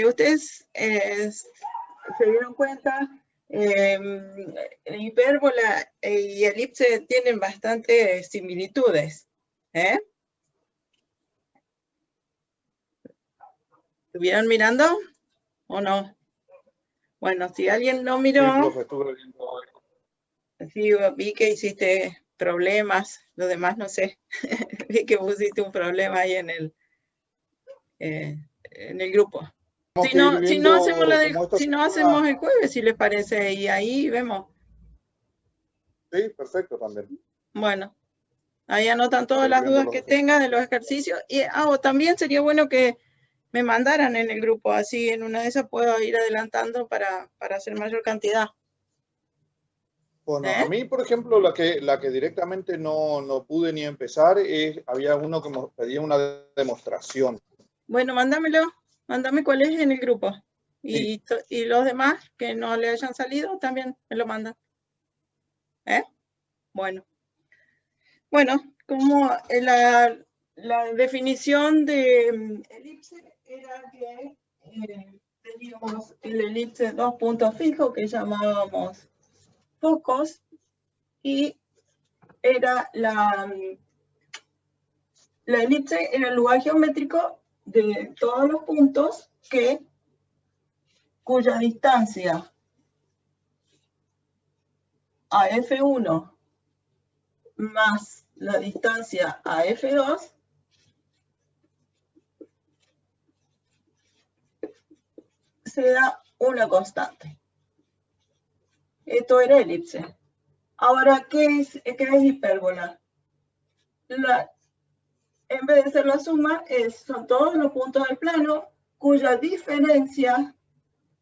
ustedes se dieron cuenta, hipérbola y elipse tienen bastantes similitudes. ¿Estuvieron mirando o no? Bueno, si alguien no miró, sí, profe, estuve viendo. Sí, vi que hiciste problemas, lo demás no sé. Vi que pusiste un problema ahí en el grupo. Si no hacemos el jueves, si les parece, y ahí vemos. Sí, perfecto también. Bueno, ahí anotan todas las dudas que tengan de los ejercicios. Y también sería bueno que me mandaran en el grupo, así en una de esas puedo ir adelantando para hacer mayor cantidad. Bueno, a mí, por ejemplo, la que directamente no pude ni empezar, había uno que me pedía una demostración. Bueno, mándame cuál es en el grupo. Y, sí. Y los demás que no le hayan salido también me lo mandan. Bueno, como la definición de elipse era que teníamos el elipse 2 puntos fijos que llamábamos focos y era la elipse era el lugar geométrico de todos los puntos cuya distancia a F1 más la distancia a F2 se da una constante. Esto era elipse. Ahora, ¿qué es hipérbola? En vez de ser la suma, son todos los puntos del plano cuya diferencia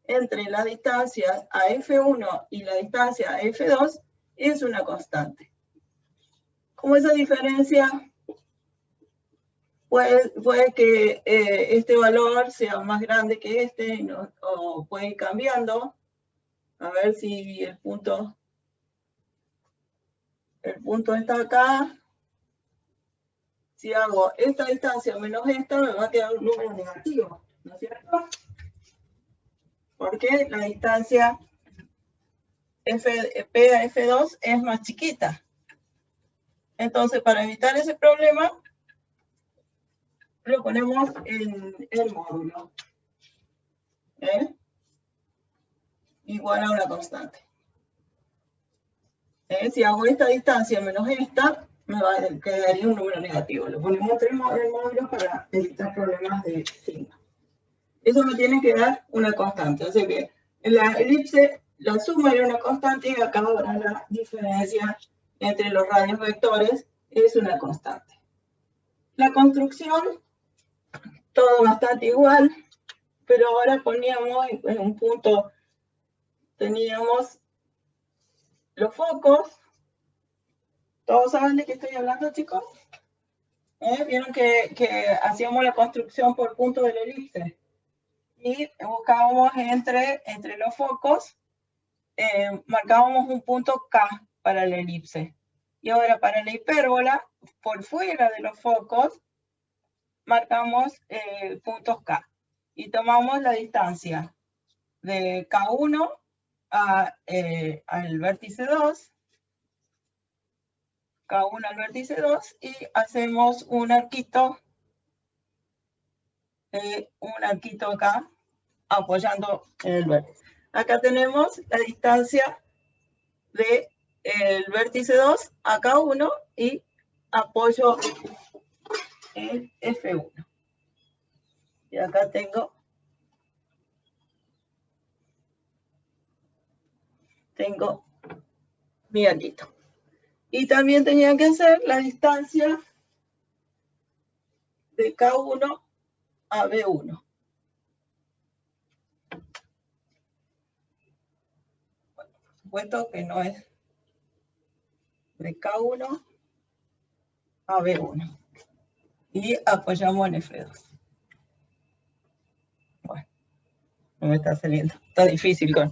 entre la distancia a F1 y la distancia a F2 es una constante. Como esa diferencia puede que este valor sea más grande que este, o puede ir cambiando. A ver si el punto está acá. Si hago esta distancia menos esta, me va a quedar un número negativo, ¿no es cierto? Porque la distancia P a F2 es más chiquita. Entonces, para evitar ese problema, lo ponemos en el módulo. Igual a una constante. Si hago esta distancia menos esta, me quedaría un número negativo. Lo ponemos en el módulo para evitar problemas de signo. Eso me tiene que dar una constante. Así que en la elipse, la suma era una constante y acá ahora la diferencia entre los radios vectores es una constante. La construcción, todo bastante igual, pero ahora poníamos en un punto, teníamos los focos. ¿Todos saben de qué estoy hablando, chicos? Vieron que hacíamos la construcción por punto de la elipse y buscábamos entre los focos, marcábamos un punto K para la elipse. Y ahora para la hipérbola, por fuera de los focos, marcamos puntos K. Y tomamos la distancia de K1 al vértice 2, K1 al vértice 2, y hacemos un arquito acá, apoyando en el vértice. Acá tenemos la distancia del vértice 2 a K1 y apoyo en F1. Y acá tengo mi arquito. Y también tenía que hacer la distancia de K1 a B1. Bueno, por supuesto que no es de K1 a B1. Y apoyamos en F2. Bueno, no me está saliendo. Está difícil con...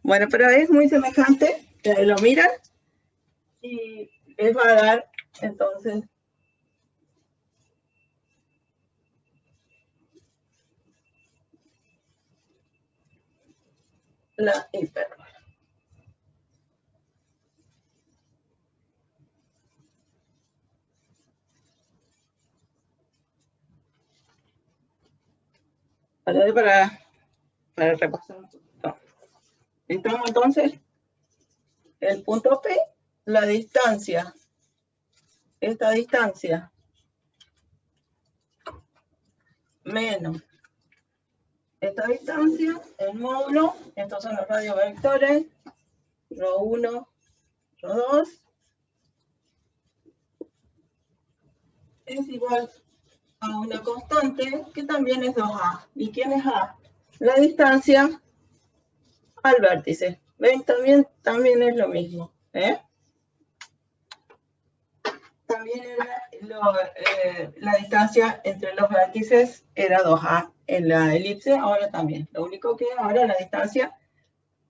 Bueno, pero es muy semejante. Lo miran y les va a dar, entonces, la hipérbola. Para repasar un poquito. Estamos entonces, el punto P, la distancia, esta distancia, menos esta distancia, el módulo, estos son los radiovectores, ρ1, ρ2, es igual a una constante que también es 2A. ¿Y quién es A? La distancia al vértice. ¿Ven? También es lo mismo. También era la distancia entre los vértices era 2A en la elipse, ahora también. Lo único que ahora la distancia,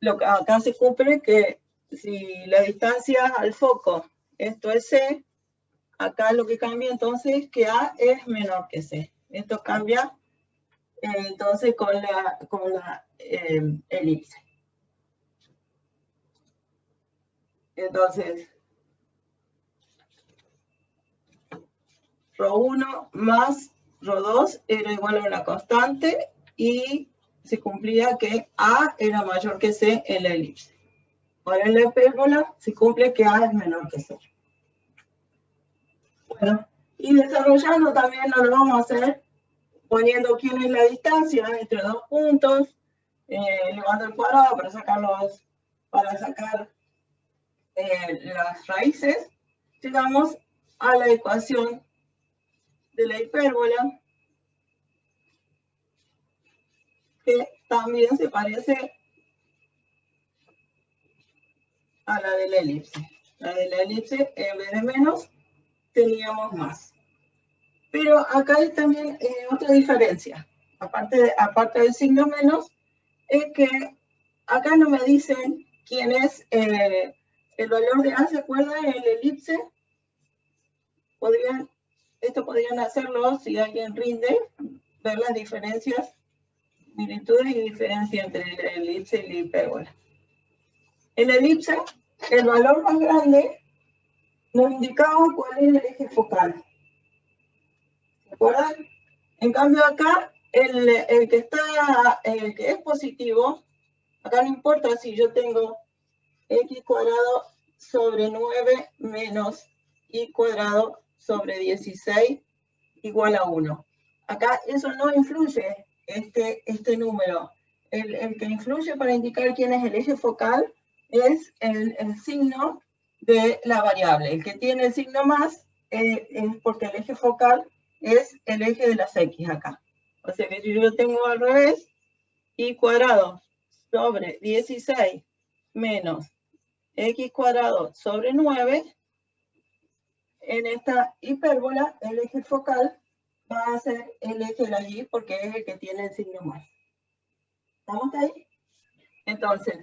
lo que acá se cumple que si la distancia al foco, esto es C, acá lo que cambia entonces es que A es menor que C. Esto cambia entonces con la elipse. Entonces, ρ1 más ρ2 era igual a una constante y se cumplía que A era mayor que C en la elipse. Ahora en la hipérbola se cumple que A es menor que C. Bueno, y desarrollando también lo vamos a hacer poniendo quién es la distancia entre dos puntos, elevando el cuadrado para sacar las raíces. Llegamos a la ecuación de la hipérbola, que también se parece a la de la elipse. La de la elipse, en vez de menos, teníamos más. Pero acá hay también otra diferencia. Aparte del signo menos, es que acá no me dicen quién es el valor de A, ¿se acuerdan? En la elipse, esto podrían hacerlo si alguien rinde, ver las diferencias, similitudes y diferencias entre la elipse y la hipérbola. En la elipse, el valor más grande nos indicaba cuál es el eje focal. ¿Se acuerdan? En cambio acá, el que es positivo, acá no importa si yo tengo x cuadrado sobre 9 menos y cuadrado sobre 16 igual a 1. Acá eso no influye, este número. El que influye para indicar quién es el eje focal es el signo de la variable. El que tiene el signo más es porque el eje focal es el eje de las x acá. O sea que si yo tengo al revés, y cuadrado sobre 16 menos x cuadrado sobre 9, en esta hipérbola el eje focal va a ser el eje de la y porque es el que tiene el signo más. ¿Estamos ahí? Entonces,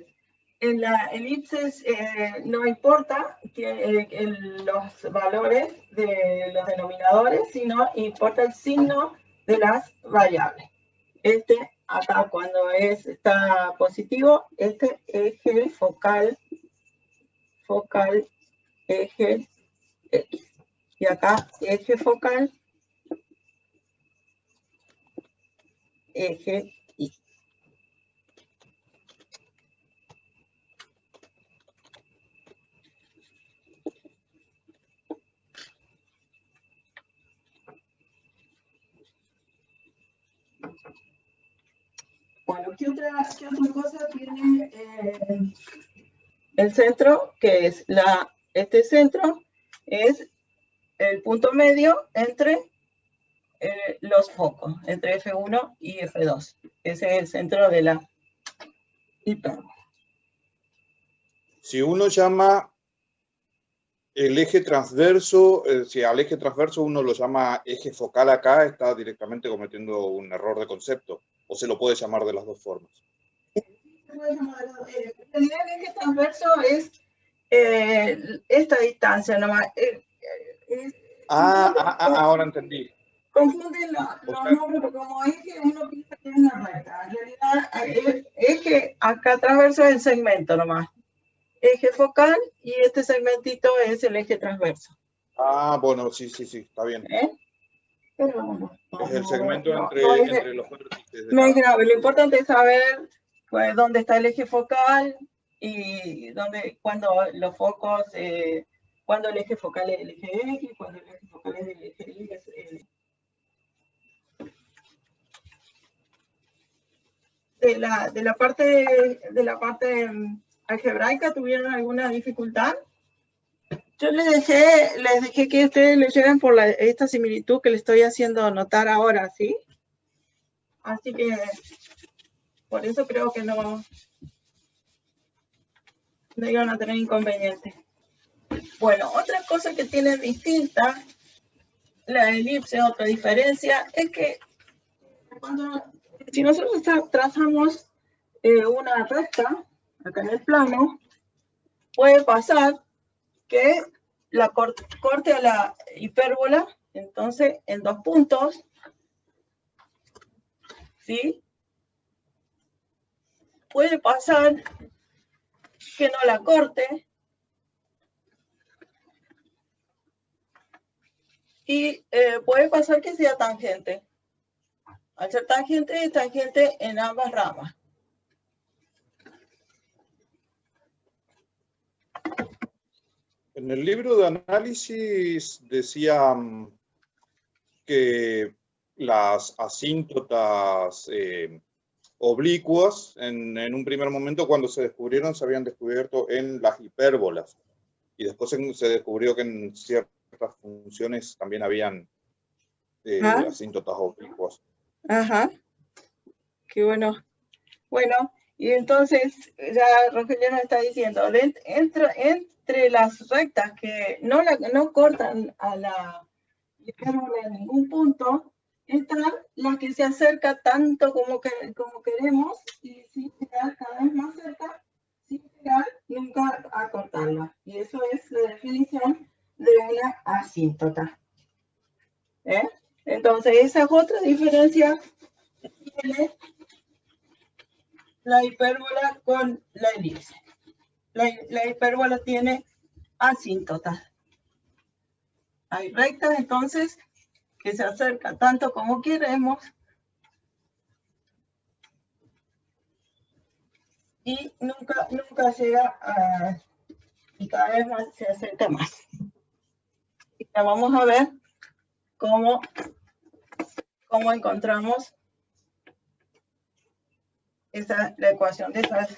en la elipse no importa los valores de los denominadores, sino importa el signo de las variables. Acá cuando está positivo, este eje focal, eje X. Y acá eje focal, eje Y. Bueno, ¿qué otra cosa tiene el centro? Que es este centro es el punto medio entre los focos, entre F1 y F2. Ese es el centro de la hipérbola. Si uno llama el eje transverso, si al eje transverso uno lo llama eje focal acá, está directamente cometiendo un error de concepto, o se lo puede llamar de las dos formas. En realidad el eje transverso es esta distancia nomás. Ahora entendí. Confunden los nombres, porque como eje uno piensa que es una recta. En realidad, el eje acá transverso es el segmento nomás. Eje focal y este segmentito es el eje transverso. Ah, bueno, sí, está bien. Pero bueno, es el segmento entre los vértices. No es grave, lo importante es saber pues, dónde está el eje focal y cuando los focos, cuando el eje focal es el eje X, cuando el eje focal es el eje Y. De la parte algebraica, ¿tuvieron alguna dificultad? Yo les dejé que ustedes leyeran por esta similitud que le estoy haciendo notar ahora, ¿sí? Así que por eso creo que no iban a tener inconveniente. Bueno, otra cosa que tiene distinta la elipse, otra diferencia, es que si nosotros trazamos una recta acá en el plano, puede pasar que la corte a la hipérbola, entonces en 2 puntos, ¿sí? Puede pasar que no la corte y puede pasar que sea tangente. Al ser tangente, es tangente en ambas ramas. En el libro de análisis decían que las asíntotas oblicuas, en un primer momento cuando se descubrieron, se habían descubierto en las hipérbolas. Y después se descubrió que en ciertas funciones también habían asíntotas oblicuas. Ajá. Qué bueno. Bueno, y entonces ya Rogelio nos está diciendo, entre las rectas que no cortan a la hipérbola en ningún punto, está la que se acerca tanto como queremos y sin llegar cada vez más cerca, sin llegar nunca a cortarla. Y eso es la definición de una asíntota. Entonces, esa es otra diferencia que tiene la hipérbola con la elipse. La hipérbola tiene asíntotas. Hay rectas, entonces, que se acerca tanto como queremos y nunca llega a... y cada vez más se acerca más. Y ya vamos a ver cómo encontramos la ecuación de esas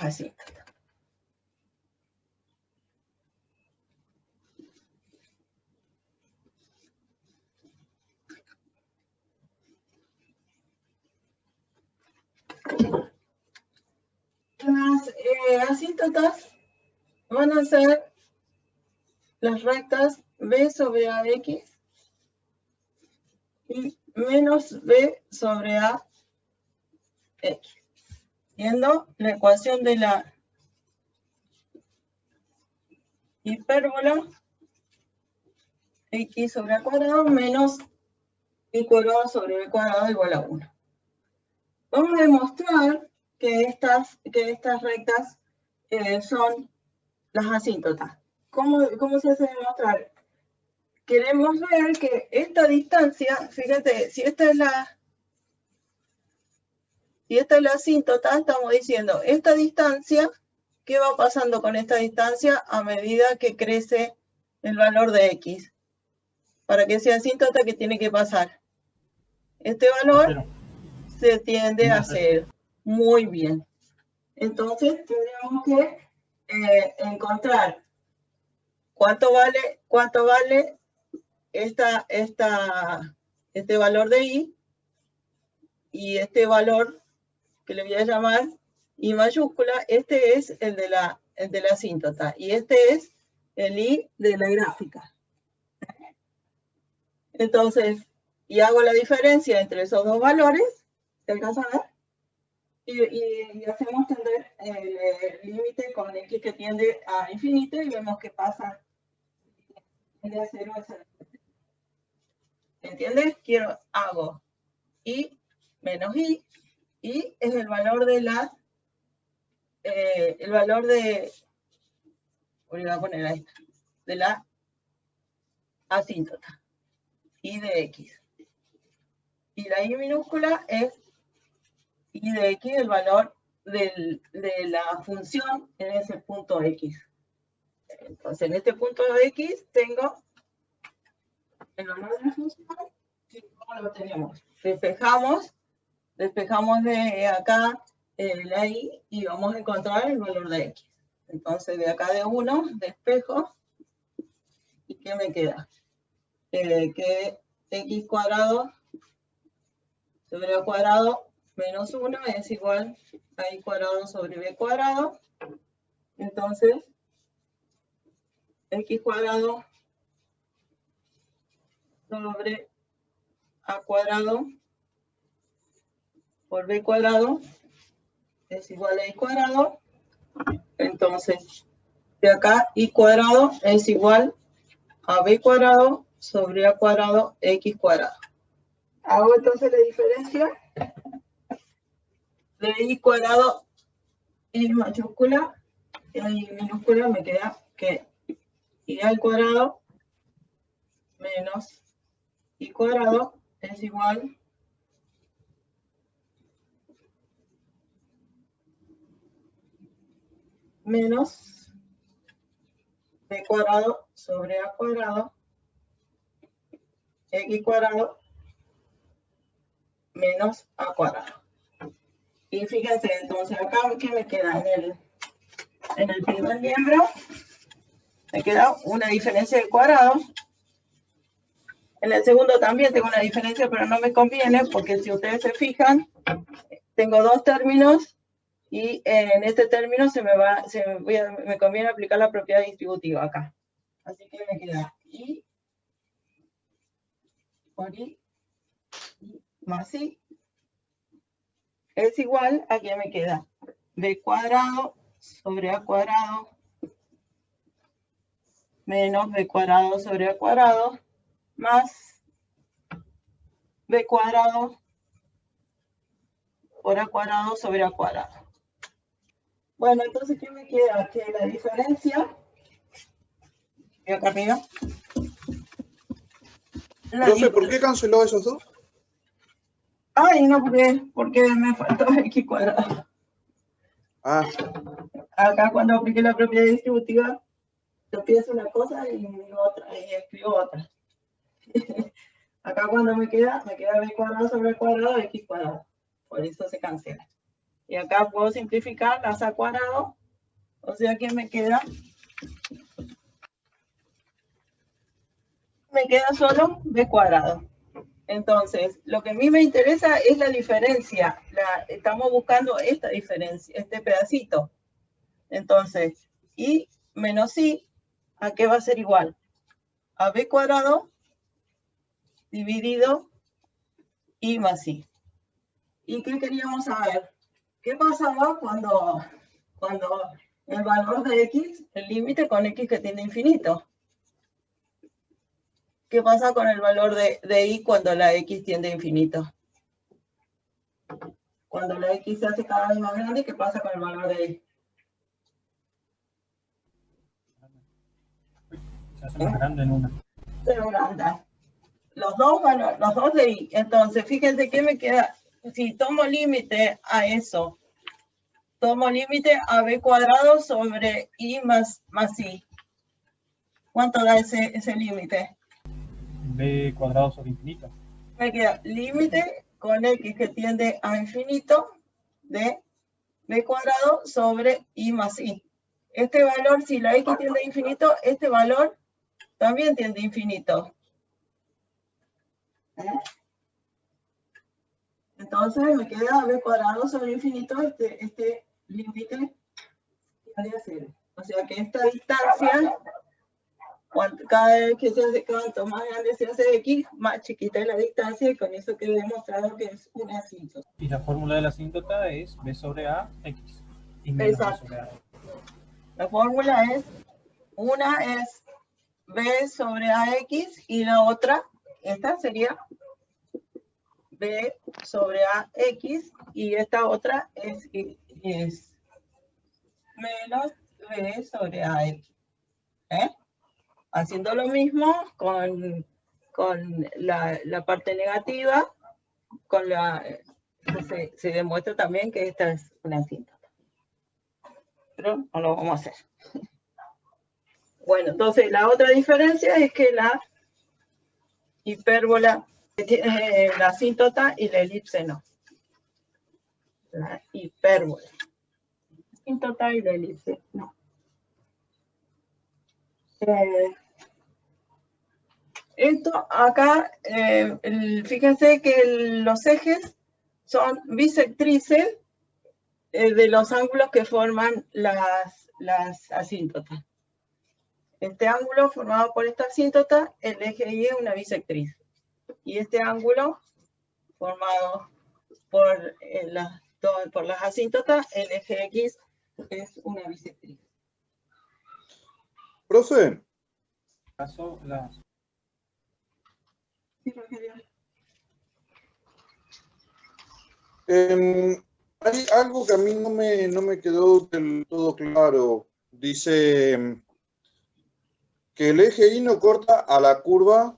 asíntotas. Las asíntotas van a ser las rectas b sobre ax y menos b sobre ax. Viendo la ecuación de la hipérbola x sobre a cuadrado menos y cuadrado sobre b cuadrado igual a 1. Vamos a demostrar que estas rectas son las asíntotas. ¿Cómo se hace demostrar? Queremos ver que esta distancia, fíjate, si esta es la asíntota, estamos diciendo, esta distancia, ¿qué va pasando con esta distancia a medida que crece el valor de x? Para que sea asíntota, ¿qué tiene que pasar? Este valor se tiende a 0. Muy bien. Entonces, tendríamos que encontrar cuánto vale este valor de y, y este valor que le voy a llamar I mayúscula, este es el de la asíntota, y este es el I de la gráfica. Entonces, y hago la diferencia entre esos dos valores, ¿se alcanza a ver? y hacemos tender el límite con x que tiende a infinito y vemos qué pasa. Tiende a 0 a 0. ¿Entiendes? Hago y menos y es el valor de la, voy a poner ahí, de la asíntota, y de x. Y la y minúscula es y de x, el valor de la función en ese punto x. Entonces, en este punto x tengo el valor de la función, y ¿cómo lo tenemos? Despejamos de acá la y y vamos a encontrar el valor de x. Entonces, de acá de 1, despejo, ¿y qué me queda? Que x cuadrado sobre a cuadrado menos 1 es igual a y cuadrado sobre b cuadrado. Entonces, x cuadrado sobre a cuadrado por b cuadrado es igual a y cuadrado. Entonces, de acá y cuadrado es igual a b cuadrado sobre a cuadrado x cuadrado. Hago entonces la diferencia de y cuadrado y mayúscula y minúscula, me queda que y al cuadrado menos y cuadrado es igual menos b cuadrado sobre a cuadrado x cuadrado menos a cuadrado. Y fíjense, entonces acá que me queda en el primer miembro, me queda una diferencia de cuadrado. En el segundo también tengo una diferencia, pero no me conviene porque si ustedes se fijan, tengo dos términos y en este término me conviene aplicar la propiedad distributiva acá. Así que me queda y por y más y es igual a que me queda b cuadrado sobre a cuadrado menos b cuadrado sobre a cuadrado más b cuadrado por a cuadrado sobre a cuadrado. Bueno, entonces, ¿qué me queda? Que la diferencia, y acá arriba. Profe, ¿por qué canceló esos dos? Ay, no, porque me faltó x cuadrado. Ah. Acá cuando apliqué la propiedad distributiva, yo pienso una cosa y escribo otra. Acá cuando me queda b cuadrado sobre cuadrado de x cuadrado. Por eso se cancela. Y acá puedo simplificar las a cuadrado. O sea que me queda solo b cuadrado. Entonces, lo que a mí me interesa es la diferencia. Estamos buscando esta diferencia, este pedacito. Entonces, y menos y, ¿a qué va a ser igual? A b cuadrado dividido y más y. ¿Y qué queríamos saber? ¿Qué pasaba cuando el valor de x, el límite con x que tiende a infinito? ¿Qué pasa con el valor de y cuando la x tiende a infinito? Cuando la x se hace cada vez más grande, ¿qué pasa con el valor de y? Se hace más grande en una. Se agranda. Los dos de y. Entonces, fíjense que me queda, si tomo límite a eso, tomo límite a b cuadrado sobre y más y. ¿Cuánto da ese límite? B cuadrado sobre infinito. Me queda límite con x que tiende a infinito de b cuadrado sobre y más y. Este valor, si la x tiende a infinito, este valor también tiende a infinito. Entonces me queda b cuadrado sobre infinito, este límite tiende a 0. O sea que esta distancia Cada vez que se hace, cuanto más grande se hace X, más chiquita es la distancia, y con eso quedó demostrado que es una asíntota. Y la fórmula de la asíntota es B sobre A X y menos B Exacto. sobre A. La fórmula es, una es B sobre AX y la otra, esta sería B sobre AX y esta otra es menos B sobre AX. Haciendo lo mismo con la parte negativa, se demuestra también que esta es una asíntota. Pero no lo vamos a hacer. Bueno, entonces la otra diferencia es que la hipérbola tiene la asíntota y la elipse no. La hipérbola. Asíntota y la elipse no. Esto acá, fíjense que los ejes son bisectrices de los ángulos que forman las asíntotas. Este ángulo formado por esta asíntota, el eje Y es una bisectriz. Y este ángulo formado por las asíntotas, el eje X es una bisectriz. Profe, Caso, Sí, Rogelio. hay algo que a mí no me quedó del todo claro. Dice que el eje Y no corta a la curva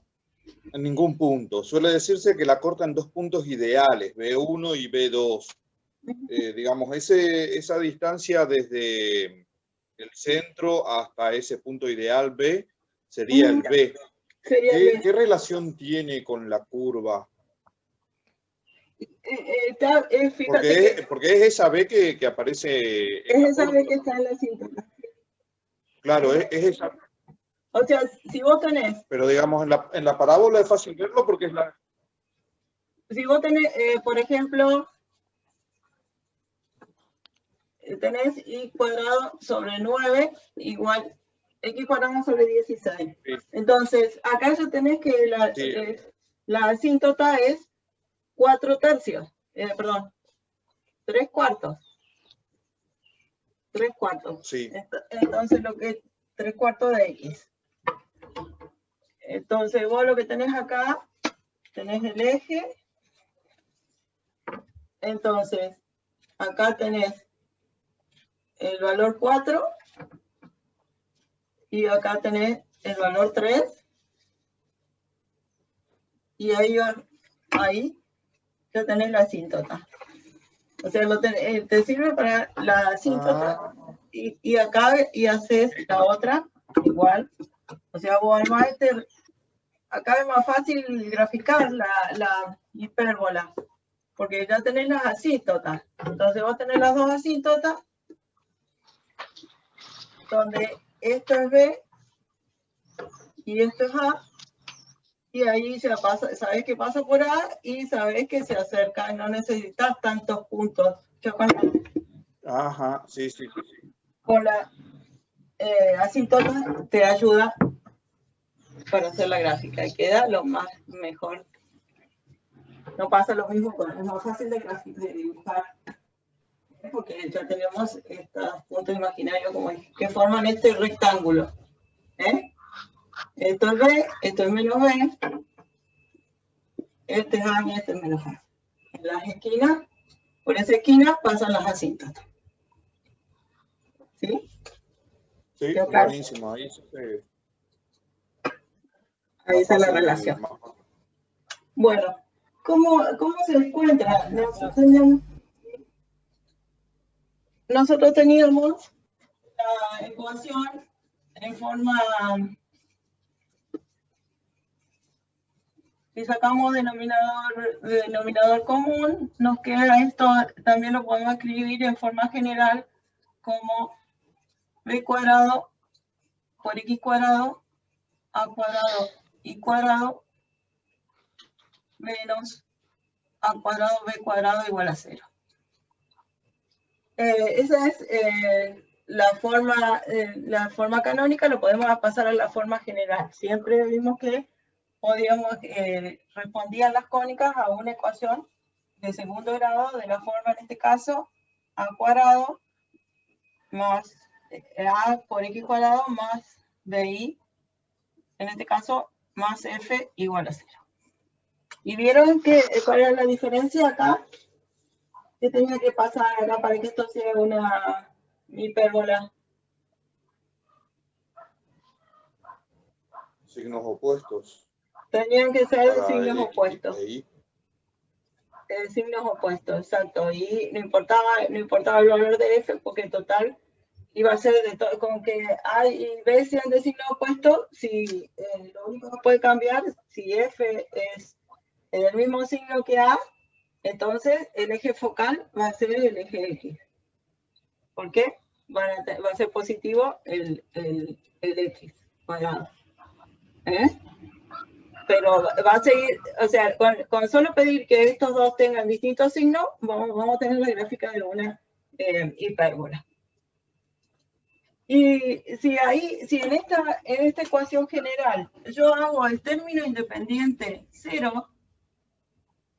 en ningún punto. Suele decirse que la corta en dos puntos ideales, B1 y B2. Digamos, esa distancia desde el centro hasta ese punto ideal B sería el B. Sería el B. ¿Qué relación tiene con la curva? Fíjate Porque es esa B que aparece en es la esa B fórmula. que está en la asíntota. Claro, es esa. O sea, si vos tenés, Pero digamos, en la parábola es fácil verlo porque es la... por ejemplo, tenés Y cuadrado sobre 9 igual X cuadrado sobre 16. Sí. Entonces, acá ya tenés que la asíntota es 4 tercios. Perdón, 3 cuartos. 3 cuartos. Sí. Entonces, 3 cuartos de X. Entonces, vos lo que tenés acá, tenés el eje. Entonces, acá tenés el valor 4 y acá tenés el valor 3 y ahí ya tenés la asíntota. O sea, te sirve para la asíntota y acá y haces la otra igual. O sea, vos armás acá es más fácil graficar la hipérbola porque ya tenés las asíntotas. Entonces vos tenés las dos asíntotas donde esto es B y esto es A, y ahí sabes que pasa por A y sabes que se acerca, no necesitas tantos puntos. Ajá, sí. Con la asíntota te ayuda para hacer la gráfica y queda lo más mejor. No pasa lo mismo, es más fácil de dibujar porque ya tenemos estos puntos imaginarios que forman este rectángulo. Esto es B, esto es menos B, este es A y este es menos A. En las esquinas, por esa esquina pasan las asíntotas. ¿Sí? Sí, buenísimo. Ahí está la relación. Bueno, ¿cómo se encuentra? Nosotros teníamos la ecuación en forma... Si sacamos denominador común, nos queda esto, también lo podemos escribir en forma general como b cuadrado por x cuadrado, a cuadrado, y cuadrado, menos a cuadrado, b cuadrado igual a 0. Esa es la forma canónica lo podemos pasar a la forma general. Siempre vimos que podíamos, respondían las cónicas a una ecuación de segundo grado de la forma, en este caso, a cuadrado más a por x cuadrado más bi, en este caso, más f igual a 0. ¿Y vieron cuál era la diferencia acá? ¿Qué tenía que pasar acá para que esto sea una hipérbola? Signos opuestos. Tenían que ser Para signos X opuestos. e Y. Signos opuestos, exacto. Y no importaba el valor de f, porque en total iba a ser de todo, con que A y B sean de signo opuesto, si lo único que puede cambiar, si f es del mismo signo que A, entonces el eje focal va a ser el eje X. ¿Por qué? Va a ser positivo el X cuadrado. Pero va a seguir, o sea, con solo pedir que estos dos tengan distintos signos, vamos a tener la gráfica de una hipérbola. Y si en esta ecuación general yo hago el término independiente 0,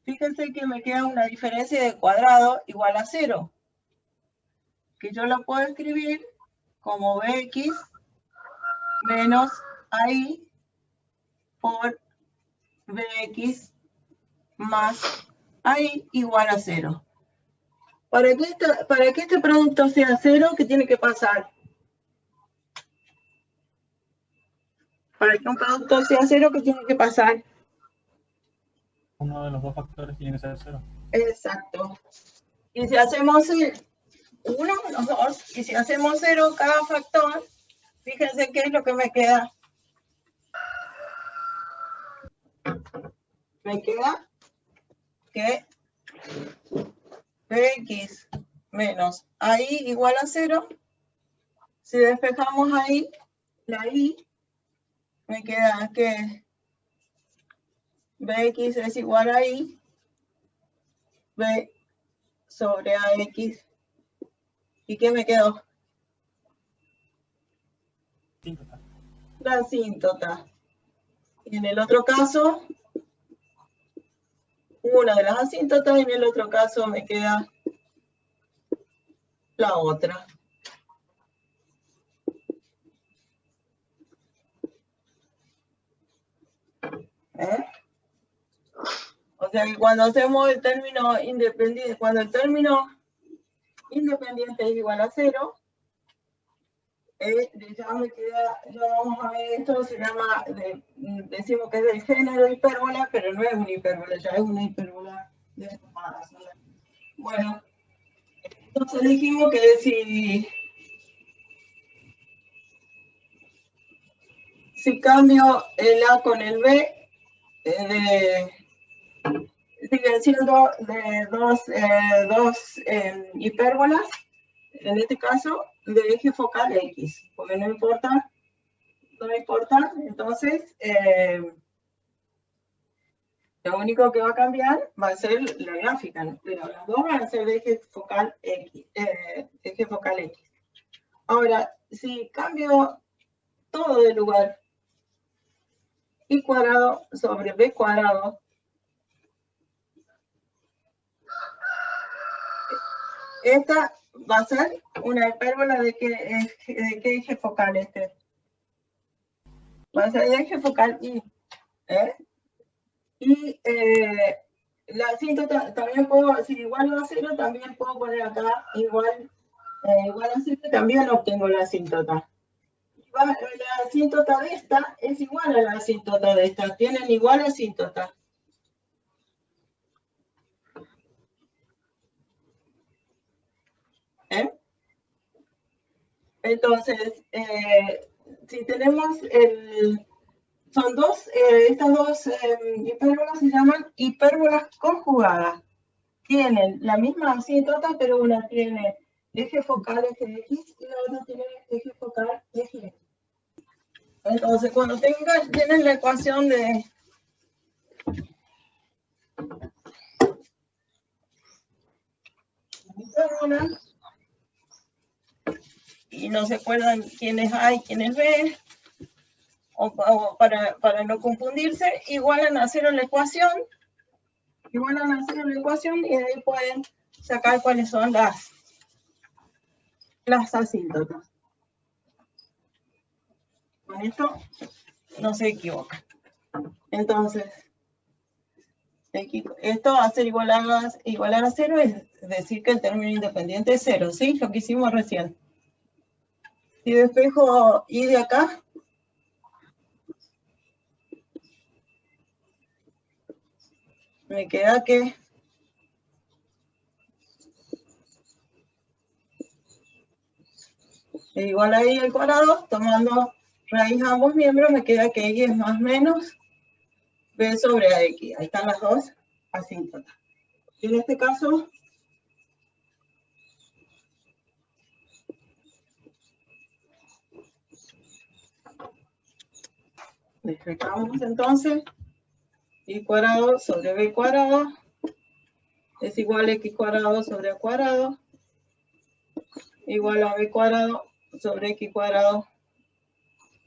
fíjense que me queda una diferencia de cuadrado igual a 0, que yo lo puedo escribir como bx menos AI por bx más AI igual a 0. Para que este producto sea 0, ¿qué tiene que pasar? Para que un producto sea 0, ¿qué tiene que pasar? Uno de los dos factores tiene que ser 0. Exacto. Y si hacemos uno, los dos, y si hacemos 0 cada factor, fíjense qué es lo que me queda. Me queda que bx menos AI igual a 0. Si despejamos ahí, la i, me queda que bx es igual a i, b sobre ax. ¿Y qué me quedó? Asíntota. La asíntota. Y en el otro caso, una de las asíntotas, y en el otro caso me queda la otra. O sea que cuando hacemos el término independiente, cuando el término independiente es igual a 0, ya me queda, ya vamos a ver, esto se llama, decimos que es del género hipérbola, pero no es una hipérbola, ya es una hipérbola deformada. Bueno, entonces dijimos que si cambio el A con el B, siguen siendo de dos hipérbolas, en este caso de eje focal X, porque no importa, entonces lo único que va a cambiar va a ser la gráfica, ¿no? Pero las dos van a ser de eje focal X. Ahora, si cambio todo de lugar, y cuadrado sobre b cuadrado, esta va a ser una hipérbola de qué eje focal este. Va a ser de eje focal Y. Y la asíntota también puedo, si igual a 0, también puedo poner acá igual a 0, también obtengo la asíntota. La asíntota de esta es igual a la asíntota de esta, tienen igual asíntota. Entonces, si tenemos son estas dos hipérbolas se llaman hipérbolas conjugadas. Tienen la misma asíntota, pero una tiene eje focal eje X y la otra tiene eje focal eje X. Entonces, cuando tienen la ecuación de hipérbola, y no se acuerdan quién es A y quién es B, o para no confundirse, igualan a cero la ecuación, y de ahí pueden sacar cuáles son las asíntotas. Con esto no se equivocan. Entonces, esto va a ser igualar a cero, es decir que el término independiente es cero, ¿sí? Lo que hicimos recién. Si despejo y de acá, me queda que es igual a y al cuadrado, tomando raíz a ambos miembros, me queda que y es más menos b sobre ax. Ahí están las dos asíntotas. Y en este caso, despejamos entonces, y cuadrado sobre b cuadrado es igual a x cuadrado sobre a cuadrado, igual a b cuadrado sobre x cuadrado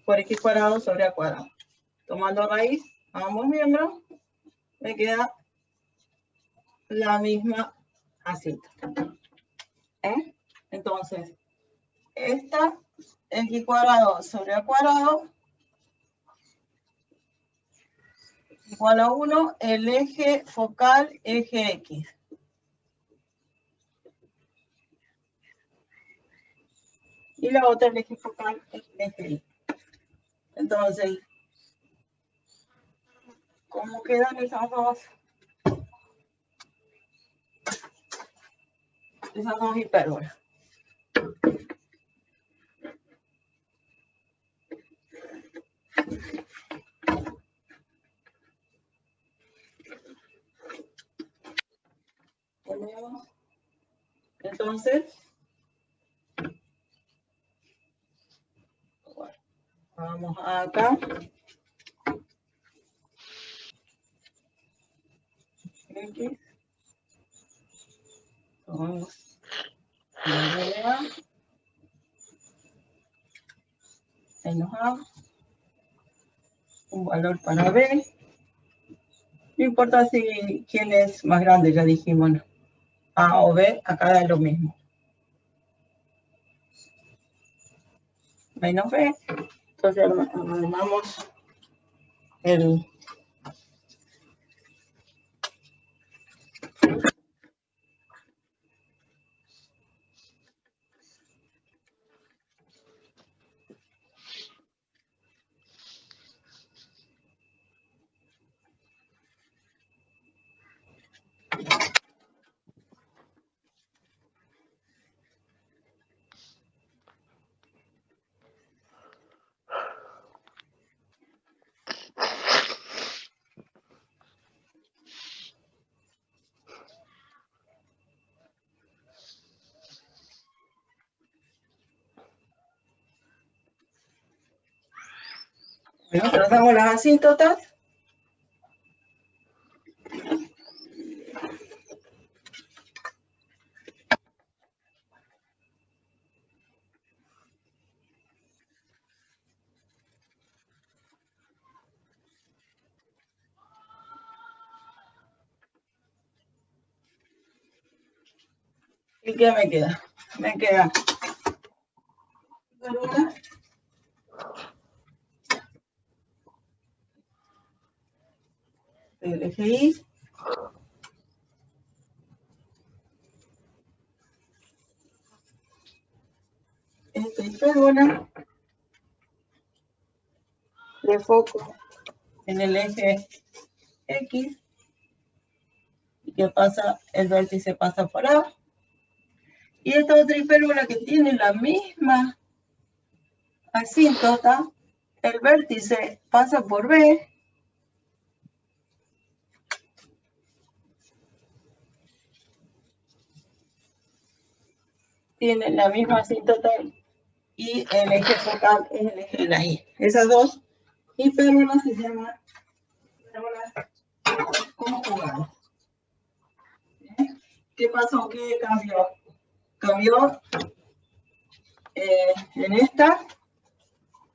por x cuadrado sobre a cuadrado. Tomando raíz a ambos miembros, me queda la misma asíntota. Entonces, esta x cuadrado sobre a cuadrado igual a 1, el eje focal, eje X. Y la otra, el eje focal, el eje Y. Entonces, ¿cómo quedan esas dos hipérbolas? Ponemos, entonces, bueno, vamos acá. X. Tomamos A. Ahí nos da un valor para B. No importa si quién es más grande, ya dijimos, ¿no? A o B, acá da lo mismo. Menos B. Entonces armamos el... Bueno, trazamos las asíntotas. ¿Y qué me queda? Me queda el eje Y. Esta hipérbola de foco en el eje X. ¿Y qué pasa? El vértice pasa por A. Y esta otra hipérbola que tiene la misma asíntota, el vértice pasa por B. Tiene la misma asíntota y el eje focal es el eje de la Y. Esas dos hipérbolas se llaman hipérbolas conjugadas. ¿Qué pasó? ¿Qué cambió? Cambió en esta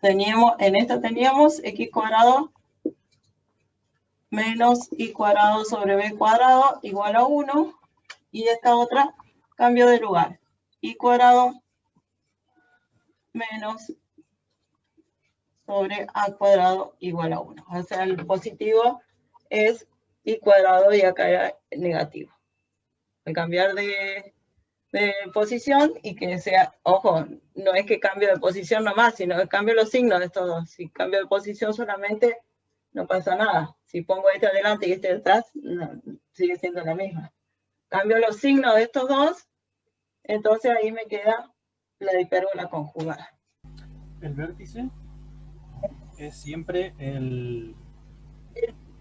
teníamos x cuadrado menos y cuadrado sobre b cuadrado igual a 1, y esta otra cambio de lugar, y cuadrado menos sobre a cuadrado igual a 1. O sea, el positivo es y cuadrado y acá era negativo. Al cambiar de posición y que sea, ojo, no es que cambio de posición nomás, sino que cambio los signos de estos dos. Si cambio de posición solamente, no pasa nada. Si pongo este adelante y este detrás, no, sigue siendo la misma. Cambio los signos de estos dos, entonces ahí me queda la hipérbola conjugada. El vértice es siempre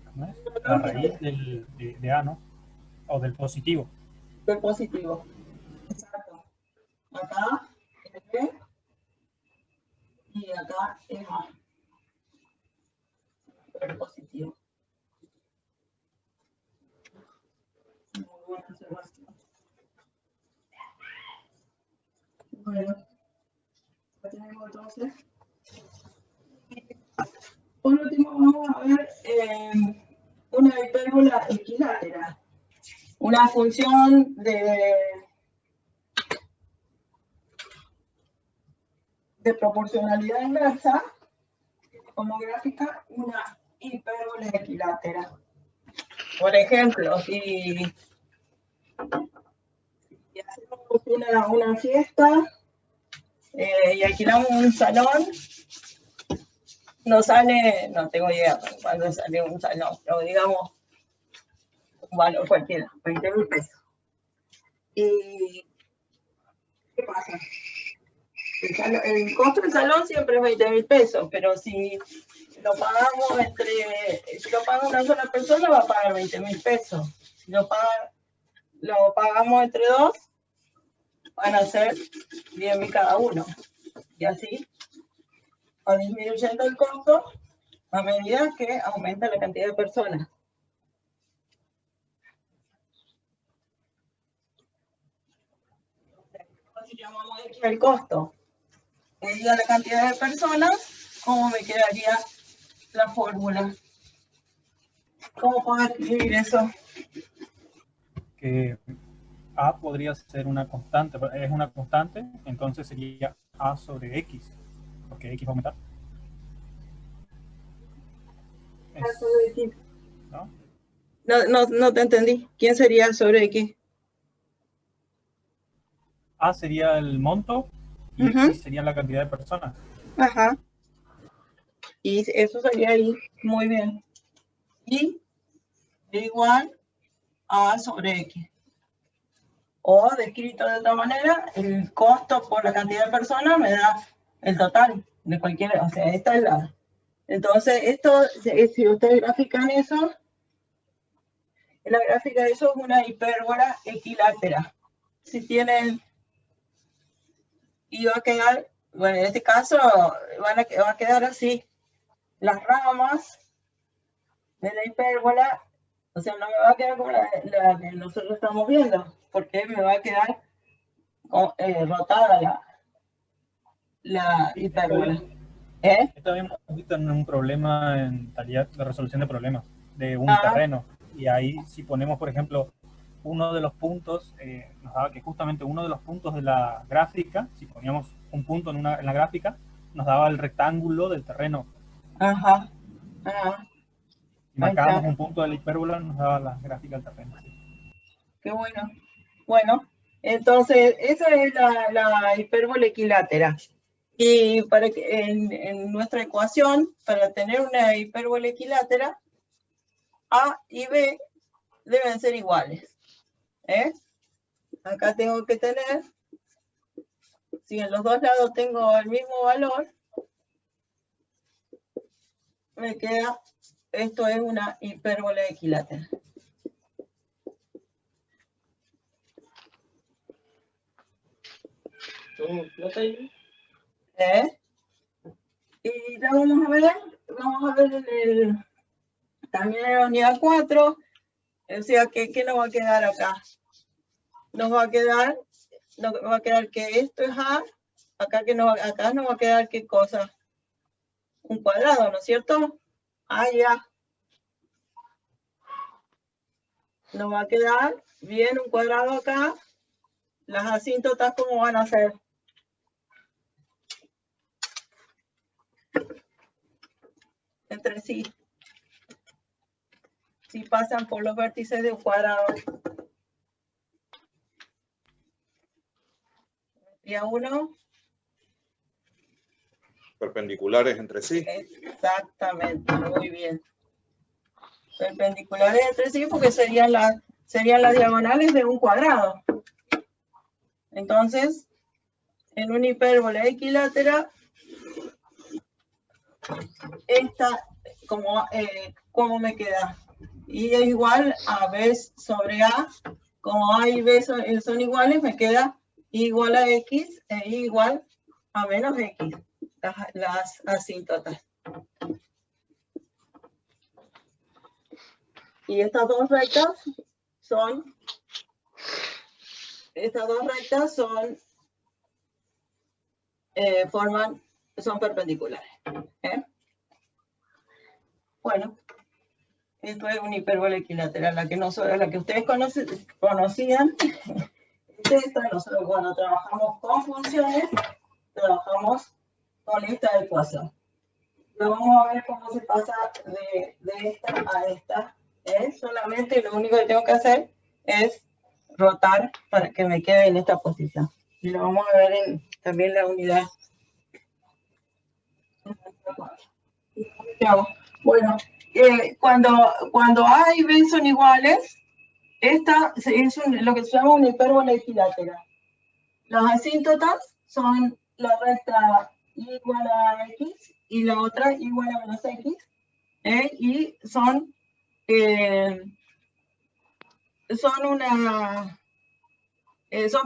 ¿cómo es? La raíz de A, ¿no? O del positivo. Del positivo. Exacto. Acá es B y acá es A. El positivo. Muy buena observación. Bueno, ya tenemos entonces. Por último, vamos a ver una hipérbola equilátera. Una función de proporcionalidad inversa, como gráfica, una hipérbola equilátera. Por ejemplo, si hacemos una fiesta y alquilamos un salón, nos sale, no tengo idea cuándo sale un salón, pero digamos un valor cualquiera, 20.000 pesos. ¿Y qué pasa? El costo del salón siempre es 20.000 pesos, pero si lo pagamos si lo paga una sola persona, va a pagar 20.000 pesos. Si lo pagamos entre dos, van a ser 10.000 cada uno. Y así va disminuyendo el costo a medida que aumenta la cantidad de personas. Así llamamos aquí el costo. Medida la cantidad de personas, ¿cómo me quedaría la fórmula? ¿Cómo puedo escribir eso? Que A podría ser una constante, es una constante, entonces sería A sobre X, porque X va a aumentar. ¿no? No te entendí. ¿Quién sería sobre X? A sería el monto y X sería la cantidad de personas. Ajá. Y eso sería ahí. Muy bien. Y igual a sobre X. O descrito de otra manera, el costo por la cantidad de personas me da el total de cualquier, o sea, esta es la. Entonces, esto, si ustedes grafican eso, en la gráfica de eso es una hipérbola equilátera. Si tienen, y va a quedar, bueno, en este caso va a quedar así. Las ramas de la hipérbola, o sea, no me va a quedar como la que nosotros estamos viendo, porque me va a quedar rotada la hipérbola. Esto habíamos visto en un problema en taller de resolución de problemas de un terreno. Y ahí si ponemos, por ejemplo, uno de los puntos, nos daba que justamente uno de los puntos de la gráfica, si poníamos un punto en la gráfica, nos daba el rectángulo del terreno. Ajá. Si marcábamos un punto de la hipérbola, nos daba la gráfica del terreno. Qué bueno. Bueno, entonces esa es la hipérbola equilátera. Y para que en nuestra ecuación, para tener una hipérbola equilátera, A y B deben ser iguales. Acá tengo que tener, si en los dos lados tengo el mismo valor, me queda, esto es una hipérbola equilátera. Y la vamos a ver también en la unidad 4, o sea, ¿qué nos va a quedar acá? Nos va a quedar que esto es A, acá acá no va a quedar qué cosa, un cuadrado, ¿no es cierto? Ah, ya. Nos va a quedar bien un cuadrado acá. Las asíntotas, ¿cómo van a ser? Entre sí. Si pasan por los vértices de un cuadrado. Y a uno. Perpendiculares entre sí. Exactamente, muy bien. Perpendiculares entre sí porque serían las diagonales de un cuadrado. Entonces, en una hipérbola equilátera, esta, ¿cómo me queda? Y es igual a B sobre A. Como A y B son iguales, me queda I igual a X e I igual a menos X, las asíntotas. Y estas dos rectas son son perpendiculares. Bueno, esto es una hipérbola equilateral, la que ustedes conocían. Nosotros cuando trabajamos con funciones, trabajamos con esta ecuación. Pero vamos a ver cómo se pasa de esta a esta. Solamente lo único que tengo que hacer es rotar para que me quede en esta posición. Y lo vamos a ver también la unidad. Bueno, cuando A y B son iguales, esta es lo que se llama una hipérbola equilátera. Las asíntotas son la recta igual a X y la otra igual a menos X. Y son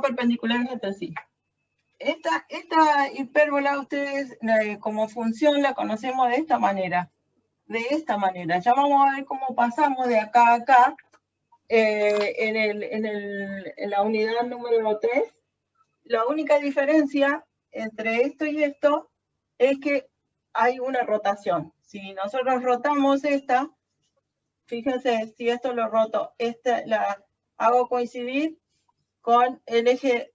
perpendiculares entre sí. Esta hipérbola, ustedes como función la conocemos de esta manera. Ya vamos a ver cómo pasamos de acá a acá en la unidad número 3. La única diferencia entre esto y esto es que hay una rotación. Si nosotros rotamos esta, fíjense, si esto lo roto, la hago coincidir con el eje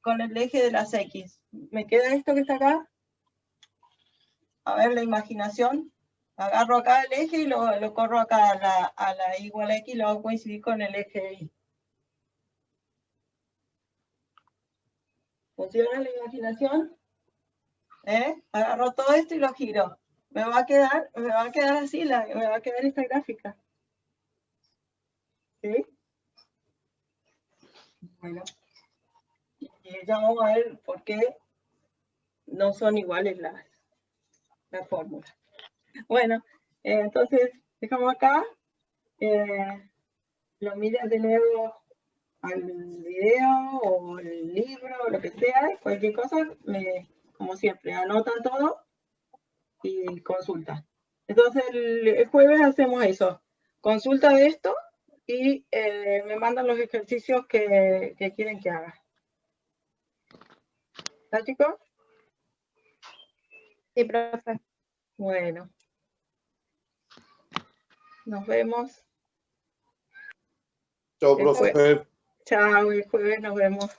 de las X. ¿Me queda esto que está acá? A ver, la imaginación. Agarro acá el eje y lo corro acá a la igual a X y lo hago coincidir con el eje Y. ¿Funciona la imaginación? Agarro todo esto y lo giro. Me va a quedar así, me va a quedar esta gráfica. ¿Sí? Bueno. Y ya vamos a ver por qué no son iguales las fórmulas. Bueno, entonces dejamos acá. Lo miras de nuevo al video o el libro o lo que sea, cualquier cosa, como siempre, anotan todo y consultan. Entonces el jueves hacemos eso, consulta de esto y me mandan los ejercicios que quieren que haga. ¿Está, chicos? Sí, profe. Bueno. Nos vemos. Chao, profe. Chao, el jueves nos vemos.